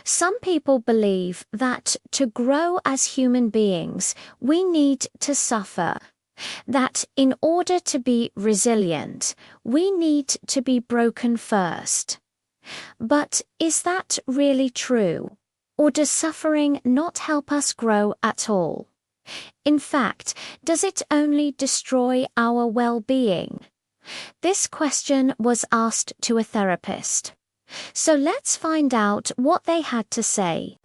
Some people believe that to grow as human beings, we need to suffer. That in order to be resilient, we need to be broken first. But is that really true? Or does suffering not help us grow at all? In fact, does it only destroy our well-being? This question was asked to a therapist. So let's find out what they had to say.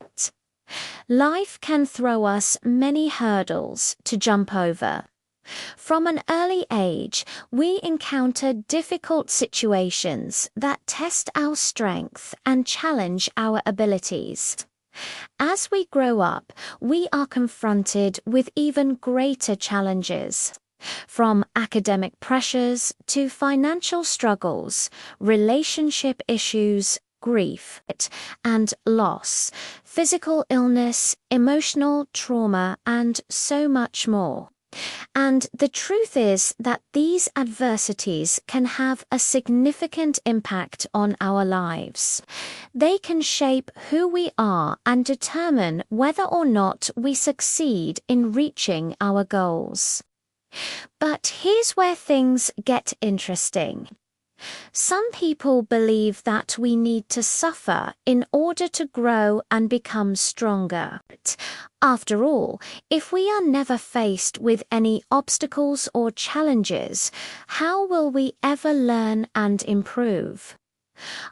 Life can throw us many hurdles to jump over. From an early age, we encounter difficult situations that test our strength and challenge our abilities. As we grow up, we are confronted with even greater challenges. From academic pressures to financial struggles, relationship issues, grief and loss, physical illness, emotional trauma, and so much more. And the truth is that these adversities can have a significant impact on our lives. They can shape who we are and determine whether or not we succeed in reaching our goals. But here's where things get interesting. Some people believe that we need to suffer in order to grow and become stronger. After all, if we are never faced with any obstacles or challenges, how will we ever learn and improve?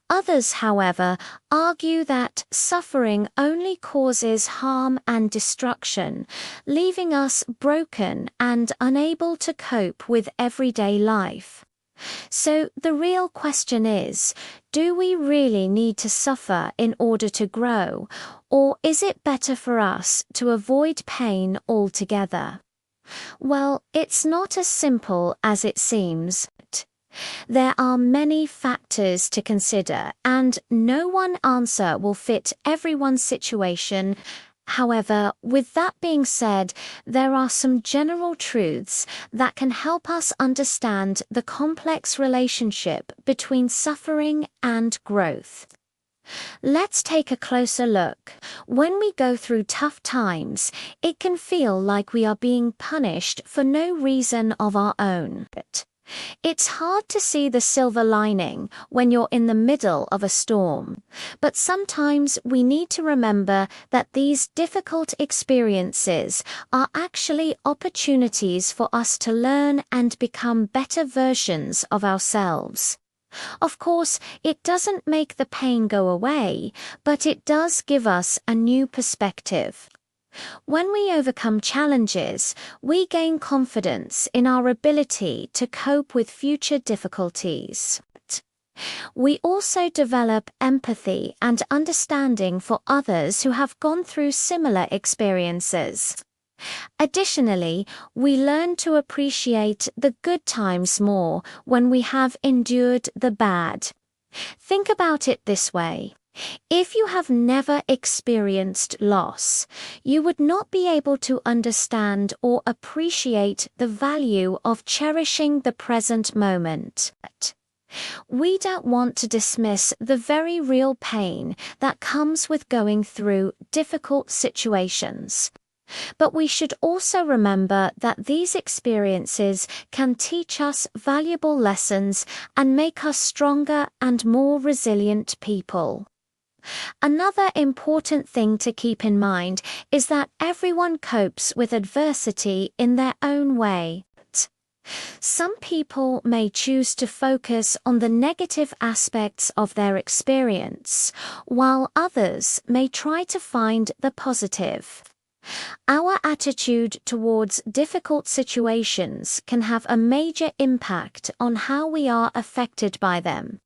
Others, however, argue that suffering only causes harm and destruction, leaving us broken and unable to cope with everyday life. So the real question is, do we really need to suffer in order to grow, or is it better for us to avoid pain altogether? Well, it's not as simple as it seems. There are many factors to consider, and no one answer will fit everyone's situation. However, with that being said, there are some general truths that can help us understand the complex relationship between suffering and growth. Let's take a closer look. When we go through tough times, it can feel like we are being punished for no reason of our own. It's hard to see the silver lining when you're in the middle of a storm, but sometimes we need to remember that these difficult experiences are actually opportunities for us to learn and become better versions of ourselves. Of course, it doesn't make the pain go away, but it does give us a new perspective. When we overcome challenges, we gain confidence in our ability to cope with future difficulties. We also develop empathy and understanding for others who have gone through similar experiences. Additionally, we learn to appreciate the good times more when we have endured the bad. Think about it this way. If you have never experienced loss, you would not be able to understand or appreciate the value of cherishing the present moment. We don't want to dismiss the very real pain that comes with going through difficult situations. But we should also remember that these experiences can teach us valuable lessons and make us stronger and more resilient people. Another important thing to keep in mind is that everyone copes with adversity in their own way. Some people may choose to focus on the negative aspects of their experience, while others may try to find the positive. Our attitude towards difficult situations can have a major impact on how we are affected by them.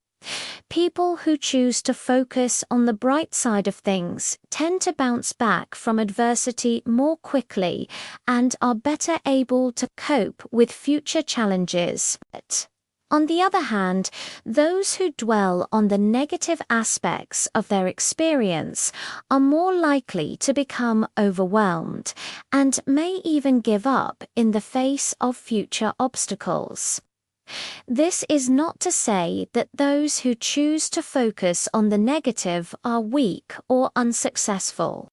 People who choose to focus on the bright side of things tend to bounce back from adversity more quickly and are better able to cope with future challenges. On the other hand, those who dwell on the negative aspects of their experience are more likely to become overwhelmed and may even give up in the face of future obstacles. This is not to say that those who choose to focus on the negative are weak or unsuccessful.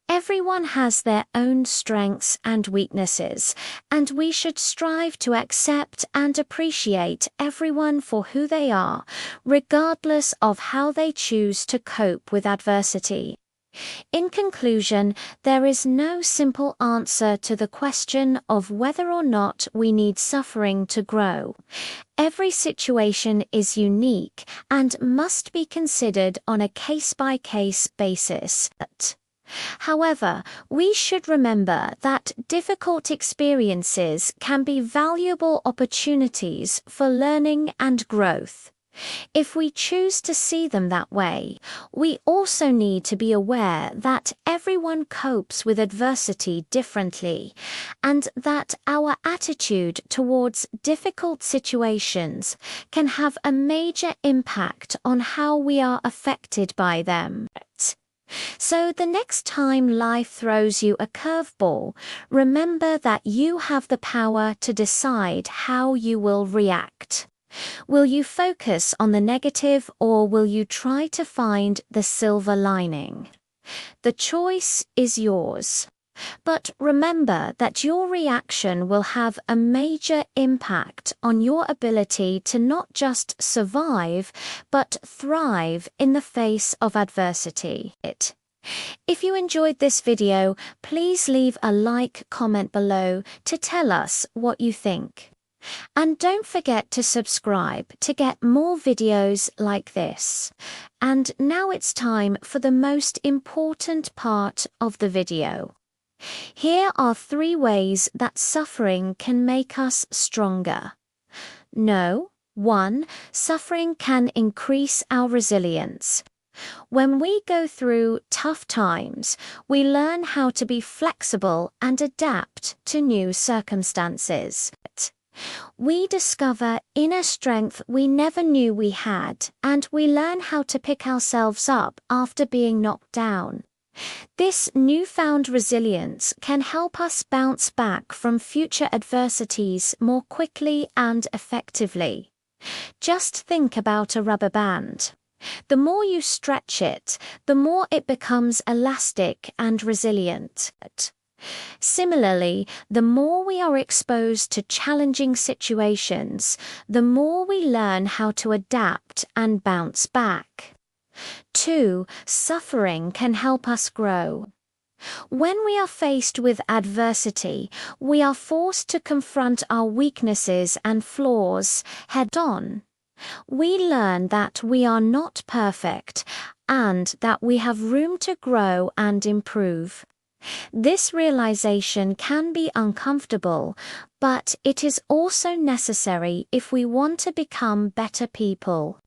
Everyone has their own strengths and weaknesses, and we should strive to accept and appreciate everyone for who they are, regardless of how they choose to cope with adversity. In conclusion, there is no simple answer to the question of whether or not we need suffering to grow. Every situation is unique and must be considered on a case-by-case basis. However, we should remember that difficult experiences can be valuable opportunities for learning and growth. If we choose to see them that way, we also need to be aware that everyone copes with adversity differently, and that our attitude towards difficult situations can have a major impact on how we are affected by them. So the next time life throws you a curveball, remember that you have the power to decide how you will react. Will you focus on the negative, or will you try to find the silver lining? The choice is yours. But remember that your reaction will have a major impact on your ability to not just survive, but thrive in the face of adversity. If you enjoyed this video, please leave a like, comment below to tell us what you think. And don't forget to subscribe to get more videos like this. And now it's time for the most important part of the video. Here are 3 ways that suffering can make us stronger. No. 1. Suffering can increase our resilience. When we go through tough times, we learn how to be flexible and adapt to new circumstances. We discover inner strength we never knew we had, and we learn how to pick ourselves up after being knocked down. This newfound resilience can help us bounce back from future adversities more quickly and effectively. Just think about a rubber band. The more you stretch it, the more it becomes elastic and resilient. Similarly, the more we are exposed to challenging situations, the more we learn how to adapt and bounce back. 2. Suffering can help us grow. When we are faced with adversity, we are forced to confront our weaknesses and flaws head-on. We learn that we are not perfect and that we have room to grow and improve. This realization can be uncomfortable, but it is also necessary if we want to become better people.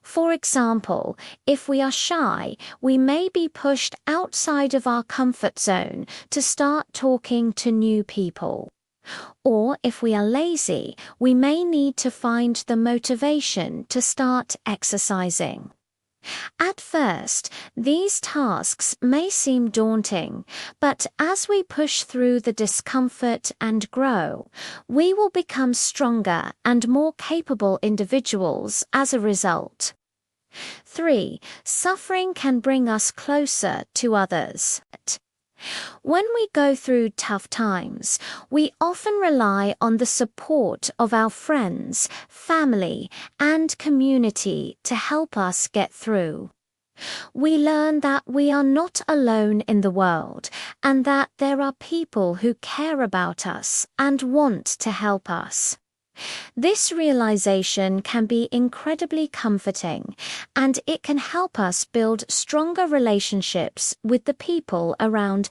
For example, if we are shy, we may be pushed outside of our comfort zone to start talking to new people. Or if we are lazy, we may need to find the motivation to start exercising. At first, these tasks may seem daunting, but as we push through the discomfort and grow, we will become stronger and more capable individuals as a result. 3. Suffering can bring us closer to others. When we go through tough times, we often rely on the support of our friends, family, and community to help us get through. We learn that we are not alone in the world, and that there are people who care about us and want to help us. This realization can be incredibly comforting, and it can help us build stronger relationships with the people around